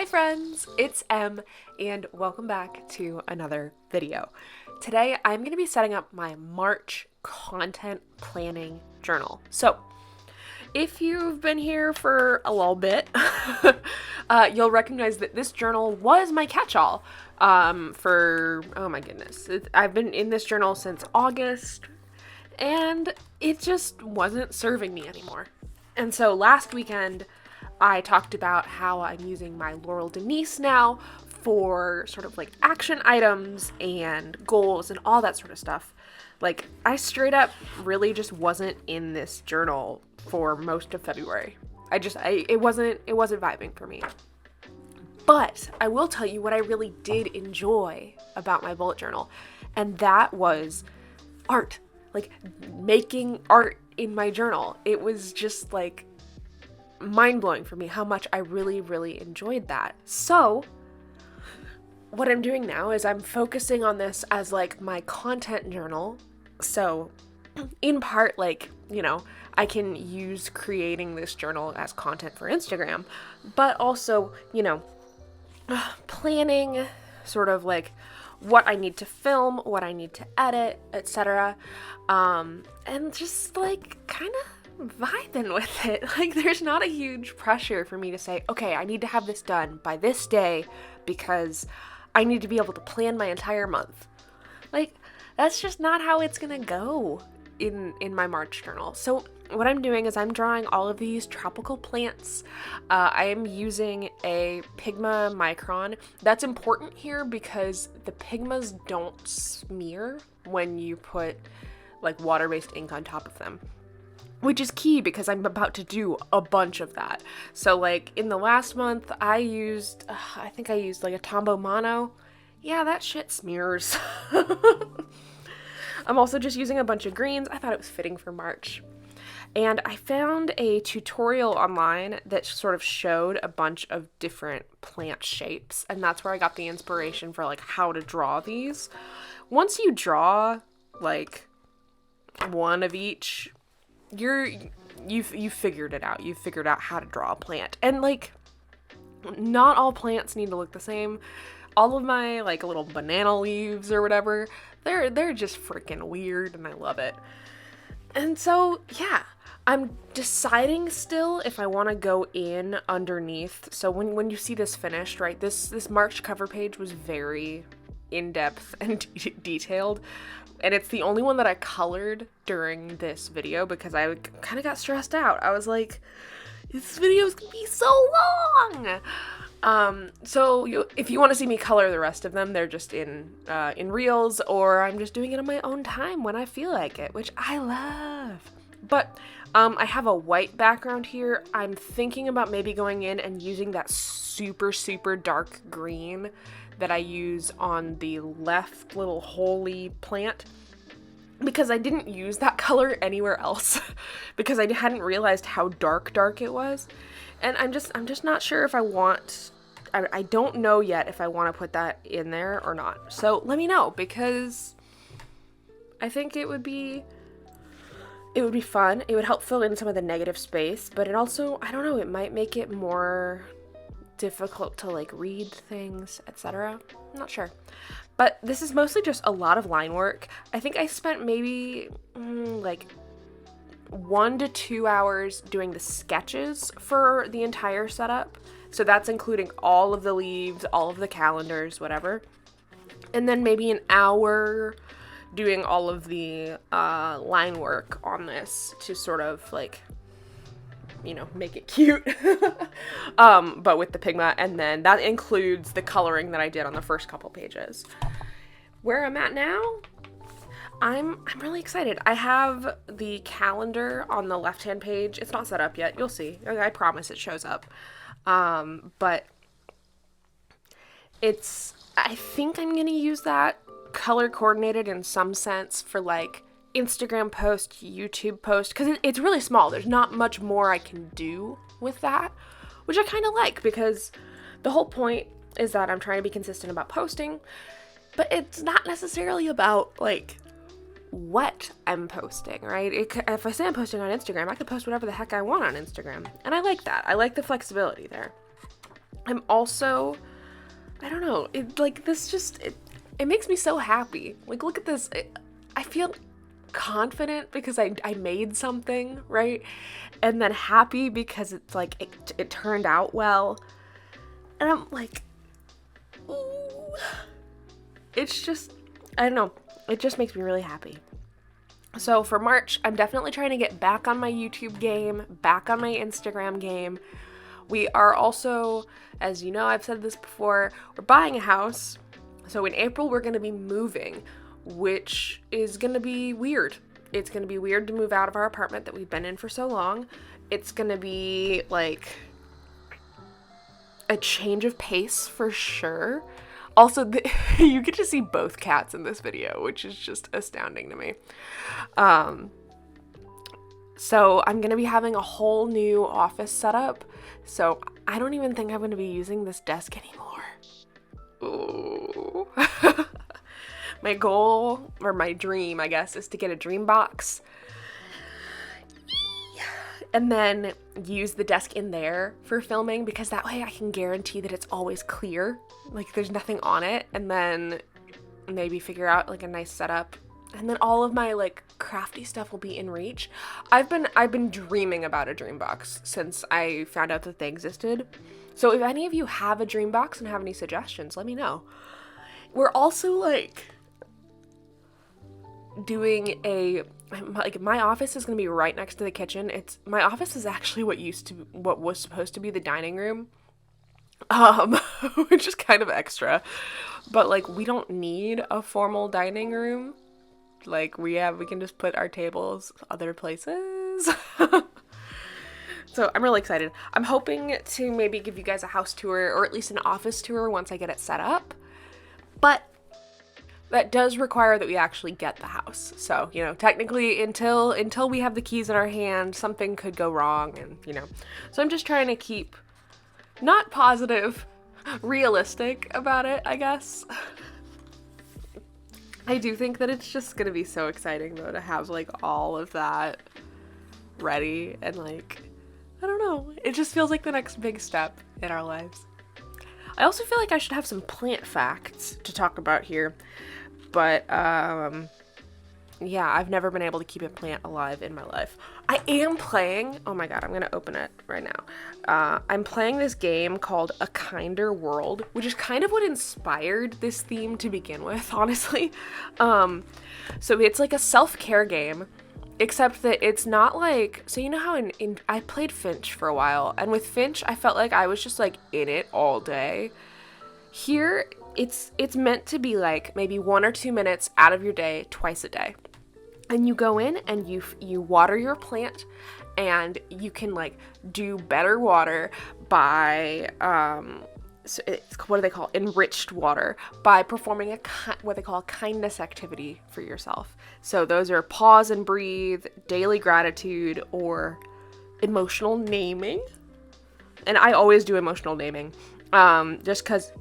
Hi friends, it's Em, and welcome back to another video. Today I'm going to be setting up my March content planning journal. So, if you've been here for a little bit, you'll recognize that this journal was my catch-all for, oh my goodness, I've been in this journal since August, and it just wasn't serving me anymore. And so last weekend, I talked about how I'm using my Laurel Denise now for sort of like action items and goals and all that sort of stuff. Like, I straight up really just wasn't in this journal for most of February. It wasn't vibing for me. But I will tell you what I really did enjoy about my bullet journal, and that was art. Like, making art in my journal. It was just like mind-blowing for me how much I really enjoyed that. So what I'm doing now is I'm focusing on this as like my content journal. So in part, like, I can use creating this journal as content for Instagram, but also, planning sort of like what I need to film, what I need to edit, etc. And just like kind of vibing with it. Like, there's not a huge pressure for me to say, okay, I need to have this done by this day because I need to be able to plan my entire month. Like, that's just not how it's gonna go in my March journal. So what I'm doing is I'm drawing all of these tropical plants. I am using a Pigma Micron. That's important here because the Pigmas don't smear when you put like water-based ink on top of them, which is key because I'm about to do a bunch of that. So like in the last month I used like a Tombow Mono. Yeah, that shit smears. I'm also just using a bunch of greens. I thought it was fitting for March. And I found a tutorial online that sort of showed a bunch of different plant shapes, and that's where I got the inspiration for like how to draw these. Once you draw like one of each, you've figured it out. You've figured out how to draw a plant. And like, not all plants need to look the same. All of my like little banana leaves or whatever, they're just freaking weird, and I love it. And so, yeah, I'm deciding still if I want to go in underneath. So when you see this finished, right, this March cover page was very in-depth and detailed, and it's the only one that I colored during this video because I kind of got stressed out. I was like, this video is gonna be so long. So if you want to see me color the rest of them, they're just in Reels, or I'm just doing it on my own time when I feel like it, which I love. But I have a white background here. I'm thinking about maybe going in and using that super dark green that I use on the left little holy plant, because I didn't use that color anywhere else because I hadn't realized how dark it was. And I'm just not sure if I don't know yet if I want to put that in there or not. So let me know, because I think it would be fun. It would help fill in some of the negative space, but it also, I don't know, it might make it more difficult to like read things, etc. I'm not sure. But this is mostly just a lot of line work. I think I spent maybe like 1 to 2 hours doing the sketches for the entire setup. So that's including all of the leaves, all of the calendars, whatever. And then maybe an hour doing all of the line work on this to sort of like, make it cute. But with the Pigma, and then that includes the coloring that I did on the first couple pages. Where I'm at now, I'm really excited. I have the calendar on the left-hand page. It's not set up yet. You'll see. I promise it shows up. But I think I'm going to use that color coordinated in some sense for like Instagram post, YouTube post, because it's really small. There's not much more I can do with that, which I kind of like, because the whole point is that I'm trying to be consistent about posting, but it's not necessarily about like what I'm posting, right? If I say I'm posting on Instagram, I could post whatever the heck I want on Instagram, and I like that. I like the flexibility there. I'm also, I don't know, it makes me so happy. Like, look at this. I feel confident because I made something, right? And then happy because it's like, it turned out well. And I'm like, ooh. It's just, I don't know. It just makes me really happy. So for March, I'm definitely trying to get back on my YouTube game, back on my Instagram game. We are also, as you know, I've said this before, we're buying a house. So in April, we're going to be moving, which is going to be weird. It's going to be weird to move out of our apartment that we've been in for so long. It's going to be like a change of pace for sure. Also, you get to see both cats in this video, which is just astounding to me. So I'm going to be having a whole new office setup. So I don't even think I'm going to be using this desk anymore. Ooh. My goal, or my dream, I guess, is to get a dream box. And then use the desk in there for filming, because that way I can guarantee that it's always clear. Like, there's nothing on it. And then maybe figure out like a nice setup. And then all of my like crafty stuff will be in reach. I've been dreaming about a dream box since I found out that they existed. So if any of you have a dream box and have any suggestions, let me know. We're also like doing my office is going to be right next to the kitchen. My office is actually what was supposed to be the dining room. Which is kind of extra. But like, we don't need a formal dining room. Like, we can just put our tables other places. So I'm really excited. I'm hoping to maybe give you guys a house tour, or at least an office tour once I get it set up. But that does require that we actually get the house. So, technically until we have the keys in our hand, something could go wrong, and So I'm just trying to keep not positive, realistic about it, I guess. I do think that it's just gonna be so exciting though to have like all of that ready, and like, I don't know, it just feels like the next big step in our lives. I also feel like I should have some plant facts to talk about here, but yeah, I've never been able to keep a plant alive in my life. I am playing, oh my god, I'm gonna open it right now. I'm playing this game called A Kinder World, which is kind of what inspired this theme to begin with, honestly. So it's like a self-care game, except that it's not like, so you know how I played Finch for a while, and with Finch, I felt like I was just like in it all day. Here, it's meant to be like maybe 1 or 2 minutes out of your day, twice a day. And you go in and you water your plant, and you can like do better water by so it's, what do they call, enriched water, by performing what they call a kindness activity for yourself. So those are pause and breathe, daily gratitude, or emotional naming. And I always do emotional naming, just because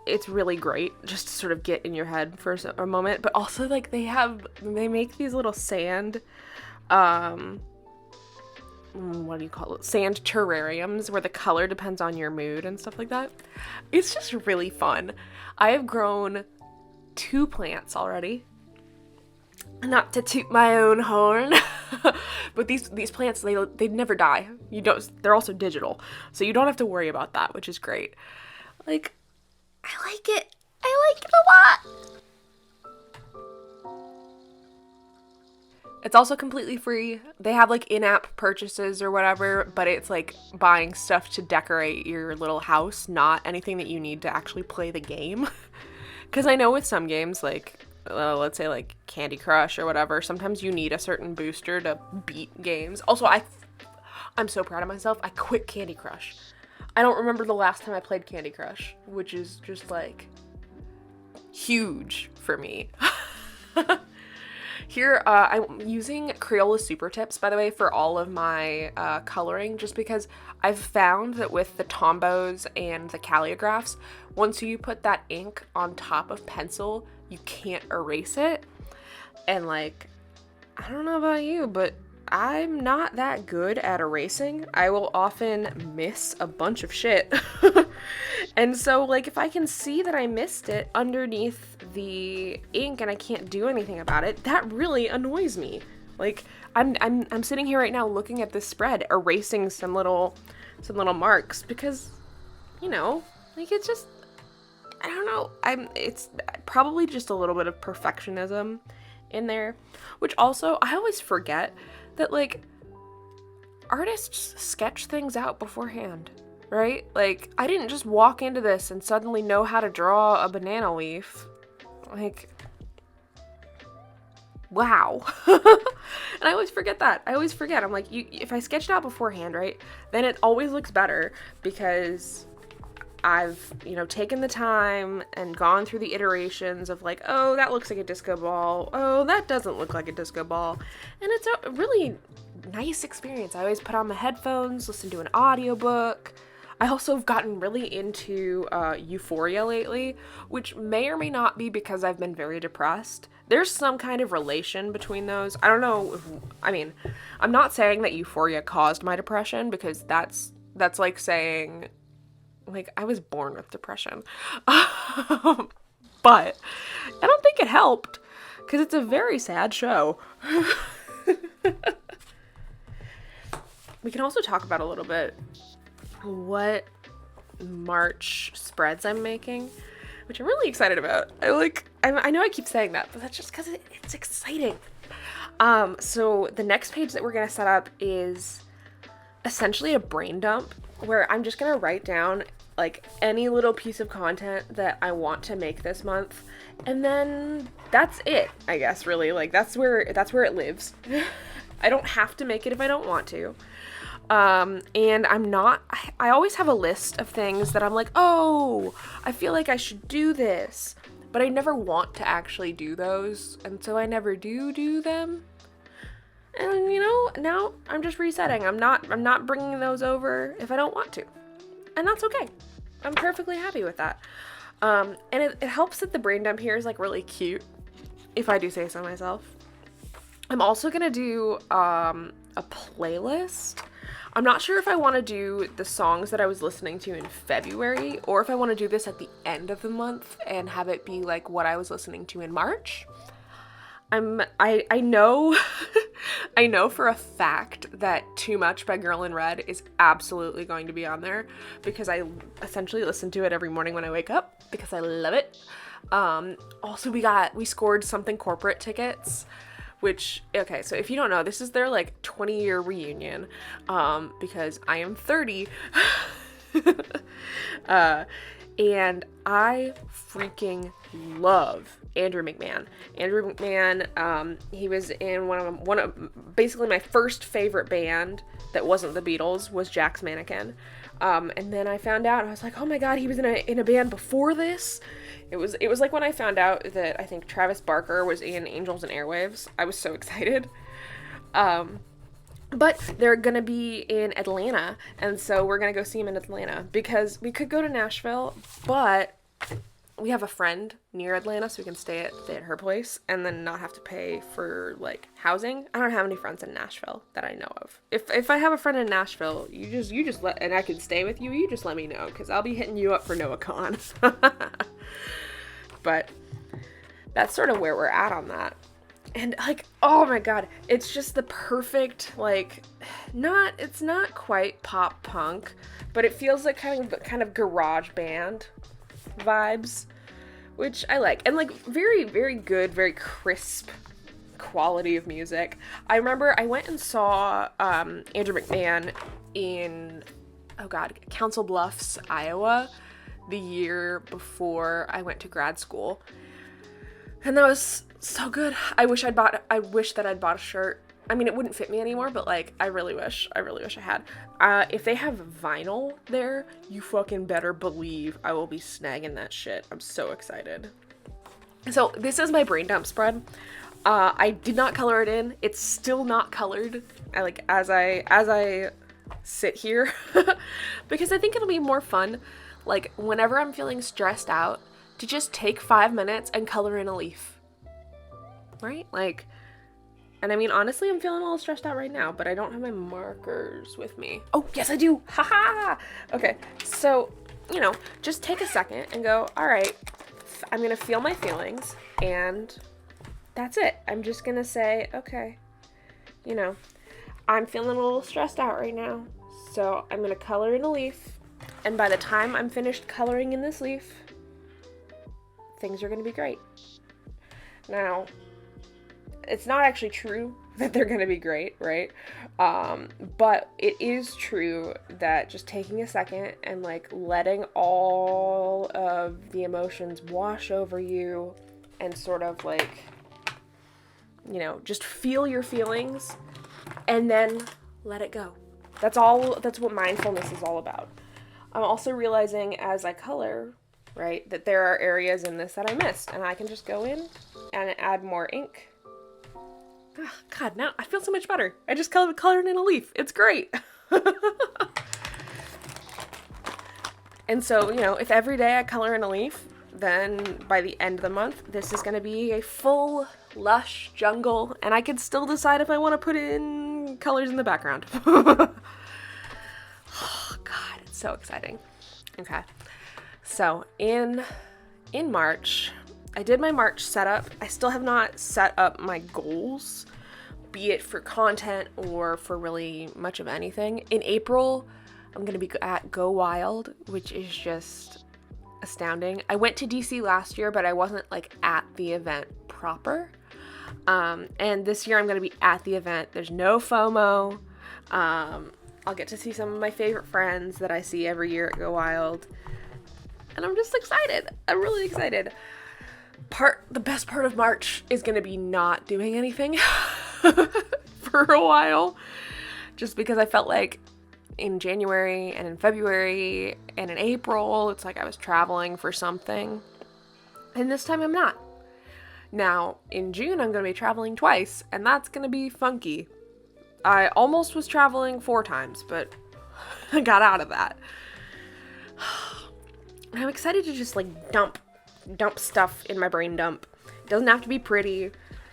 it's really great just to sort of get in your head for a moment. But also, like, they make these little sand, what do you call it? Sand terrariums where the color depends on your mood and stuff like that. It's just really fun. I have grown 2 plants already. Not to toot my own horn, but these plants, they never die. They're also digital, so you don't have to worry about that, which is great. Like, I like it. I like it a lot. It's also completely free. They have like in-app purchases or whatever, but it's like buying stuff to decorate your little house, not anything that you need to actually play the game. Because I know with some games, like, let's say like Candy Crush or whatever, sometimes you need a certain booster to beat games. Also, I'm so proud of myself. I quit Candy Crush. I don't remember the last time I played Candy Crush, which is just like huge for me. Here, I'm using Crayola Super Tips, by the way, for all of my coloring, just because I've found that with the Tombos and the calligraphs, once you put that ink on top of pencil, you can't erase it. And like, I don't know about you, but I'm not that good at erasing. I will often miss a bunch of shit. And so, like, if I can see that I missed it underneath the ink and I can't do anything about it, that really annoys me. Like, I'm sitting here right now looking at this spread, erasing some little marks because, you know, like, it's just, I don't know, it's probably just a little bit of perfectionism in there, which also, I always forget that, like, artists sketch things out beforehand, right? Like, I didn't just walk into this and suddenly know how to draw a banana leaf. Like, wow. And I always forget that. I'm like, if I sketched out beforehand, right, then it always looks better because I've, you know, taken the time and gone through the iterations of like, oh, that looks like a disco ball. Oh, that doesn't look like a disco ball. And it's a really nice experience. I always put on my headphones, listen to an audiobook. I also have gotten really into Euphoria lately, which may or may not be because I've been very depressed. There's some kind of relation between those. I don't know I'm not saying that Euphoria caused my depression because that's like saying, like, I was born with depression. But I don't think it helped because it's a very sad show. We can also talk about a little bit what March spreads I'm making, which I'm really excited about. I know I keep saying that, but that's just because it's exciting. So the next page that we're going to set up is essentially a brain dump where I'm just going to write down like any little piece of content that I want to make this month. And then that's it, I guess, really. Like, that's where it lives. I don't have to make it if I don't want to. And I always have a list of things that I'm like, oh, I feel like I should do this, but I never want to actually do those. And so I never do them. And, you know, now I'm just resetting. I'm not bringing those over if I don't want to. And that's okay. I'm perfectly happy with that. And it helps that the brain dump here is like really cute, if I do say so myself. I'm also going to do, a playlist. I'm not sure if I want to do the songs that I was listening to in February or if I want to do this at the end of the month and have it be like what I was listening to in March. I know I know for a fact that Too Much by Girl in Red is absolutely going to be on there because I essentially listen to it every morning when I wake up because I love it. Also we scored Something Corporate tickets, which, okay, so if you don't know, this is their like 20-year reunion, because I am 30. And I freaking love Andrew McMahon. Andrew McMahon, he was in one of basically my first favorite band that wasn't the Beatles was Jack's Mannequin. And then I found out, and I was like, oh my god, he was in a band before this. It was like when I found out that I think Travis Barker was in Angels and Airwaves. I was so excited. But they're gonna be in Atlanta, and so we're gonna go see him in Atlanta because we could go to Nashville, but we have a friend near Atlanta, so we can stay at her place and then not have to pay for like housing. I don't have any friends in Nashville that I know of. If I have a friend in Nashville, you just let, and I can stay with you. You just let me know because I'll be hitting you up for NoahCon. But that's sort of where we're at on that. And like, oh my god, it's just the perfect, like, it's not quite pop punk, but it feels like kind of garage band vibes, which I like. And like very, very good, very crisp quality of music. I remember I went and saw Andrew McMahon in, Council Bluffs, Iowa, the year before I went to grad school. And that was so good. I wish that I'd bought a shirt. I mean, it wouldn't fit me anymore, but like, I really wish I had. If they have vinyl there, you fucking better believe I will be snagging that shit. I'm so excited. So this is my brain dump spread. I did not color it in. It's still not colored. As I sit here, because I think it'll be more fun, like whenever I'm feeling stressed out, to just take 5 minutes and color in a leaf. Right? Like, and I mean, honestly, I'm feeling a little stressed out right now, but I don't have my markers with me. Oh, yes, I do. Haha. Okay. So just take a second and go, all right, I'm going to feel my feelings, and that's it. I'm just going to say, okay, I'm feeling a little stressed out right now, so I'm going to color in a leaf, and by the time I'm finished coloring in this leaf, things are going to be great. Now, it's not actually true that they're going to be great, right? But it is true that just taking a second and like letting all of the emotions wash over you and sort of like, just feel your feelings and then let it go. That's what mindfulness is all about. I'm also realizing as I color, right, that there are areas in this that I missed, and I can just go in and add more ink. Oh, God, now I feel so much better. I just colored in a leaf. It's great. And so, if every day I color in a leaf, then by the end of the month, this is going to be a full, lush jungle, and I can still decide if I want to put in colors in the background. Oh, God, it's so exciting. Okay. So in March, I did my March setup. I still have not set up my goals, be it for content or for really much of anything. In April, I'm going to be at Go Wild, which is just astounding. I went to DC last year, but I wasn't like at the event proper. And this year I'm going to be at the event. There's no FOMO. I'll get to see some of my favorite friends that I see every year at Go Wild. And I'm just excited. I'm really excited. The best part of March is going to be not doing anything for a while. Just because I felt like in January and in February and in April, it's like I was traveling for something. And this time I'm not. Now, in June, I'm going to be traveling twice, and that's going to be funky. I almost was traveling 4 times, but I got out of that. I'm excited to just like dump stuff in my brain dump. It doesn't have to be pretty.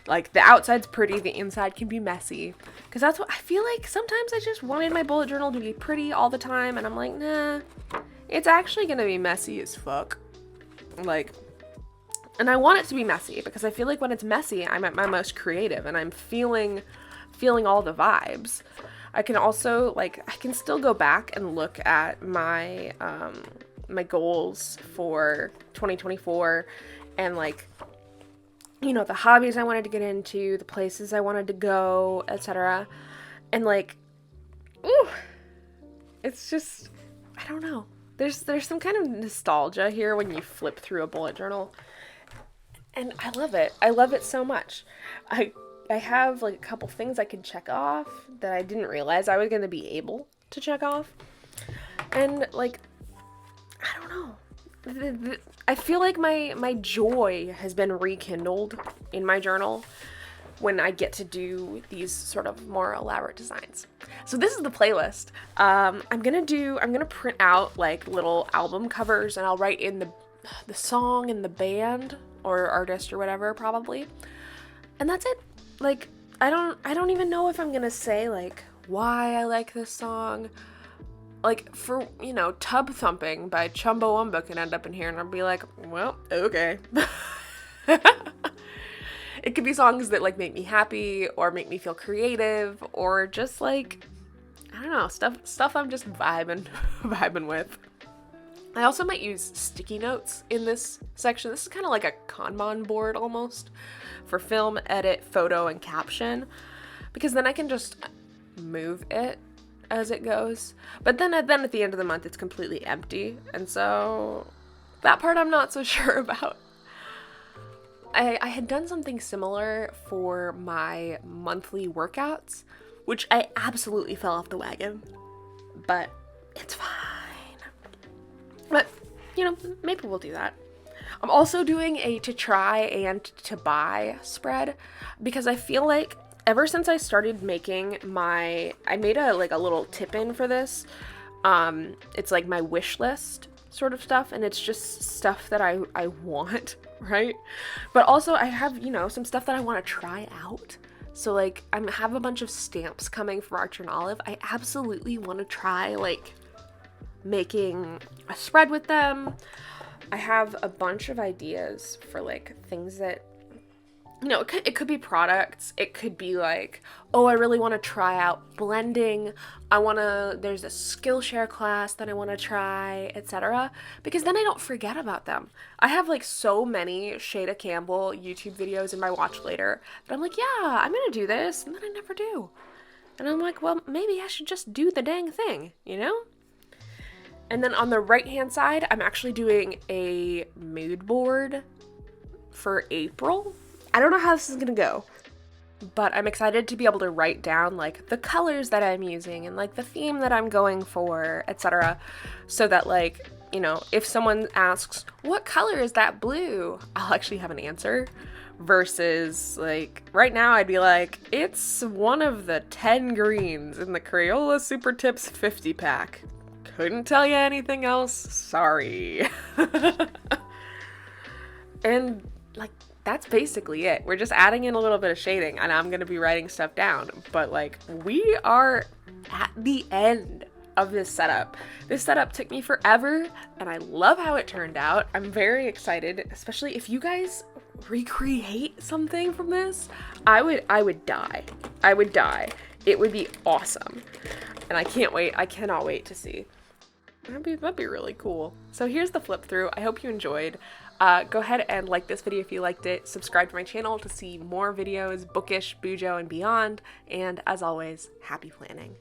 Like, the outside's pretty, the inside can be messy. Because that's what I feel like. Sometimes I just wanted my bullet journal to be pretty all the time, and I'm like, nah, it's actually gonna be messy as fuck. Like, and I want it to be messy because I feel like when it's messy, I'm at my most creative and I'm feeling all the vibes. I can also, like, I can still go back and look at my my goals for 2024 and, like, the hobbies I wanted to get into, the places I wanted to go, etc. And, like, ooh, it's just, I don't know. There's some kind of nostalgia here when you flip through a bullet journal. And I love it. I love it so much. I have, like, a couple things I can check off that I didn't realize I was going to be able to check off. And, like, I don't know. I feel like my joy has been rekindled in my journal when I get to do these sort of more elaborate designs. So this is the playlist. I'm gonna print out like little album covers, and I'll write in the song and the band or artist or whatever, probably. And that's it. Like, I don't even know if I'm gonna say like why I like this song. Like, for, Tub Thumping by Chumbawamba can end up in here, and I'll be like, well, okay. It could be songs that, like, make me happy, or make me feel creative, or just, like, I don't know, stuff I'm just vibing with. I also might use sticky notes in this section. This is kind of like a Kanban board, almost, for film, edit, photo, and caption, because then I can just move it as it goes. But then at the end of the month, it's completely empty. And so that part I'm not so sure about. I had done something similar for my monthly workouts, which I absolutely fell off the wagon. But it's fine. But, maybe we'll do that. I'm also doing a to try and to buy spread because I feel like ever since I started making I made a little tip-in for this. It's like my wish list sort of stuff, and it's just stuff that I want, right? But also I have, some stuff that I want to try out. So, like, I have a bunch of stamps coming from Archer and Olive. I absolutely want to try, like, making a spread with them. I have a bunch of ideas for like things that, you know, it could be products. It could be like, oh, I really want to try out blending. There's a Skillshare class that I want to try, etc. Because then I don't forget about them. I have like so many Shada Campbell YouTube videos in my watch later that I'm like, yeah, I'm going to do this. And then I never do. And I'm like, well, maybe I should just do the dang thing, you know? And then on the right-hand side, I'm actually doing a mood board for April. I don't know how this is gonna go, but I'm excited to be able to write down like the colors that I'm using and like the theme that I'm going for, etc. So that like, you know, if someone asks, what color is that blue? I'll actually have an answer. Versus like right now I'd be like, it's one of the 10 greens in the Crayola Super Tips 50 pack. Couldn't tell you anything else. Sorry. And like, that's basically it. We're just adding in a little bit of shading, and I'm going to be writing stuff down. But like, we are at the end of this setup. This setup took me forever, and I love how it turned out. I'm very excited, especially if you guys recreate something from this. I would die. I would die. It would be awesome. And I can't wait. I cannot wait to see. That'd be really cool. So here's the flip through. I hope you enjoyed. Go ahead and like this video if you liked it. Subscribe to my channel to see more videos, bookish, bujo, and beyond. And as always, happy planning.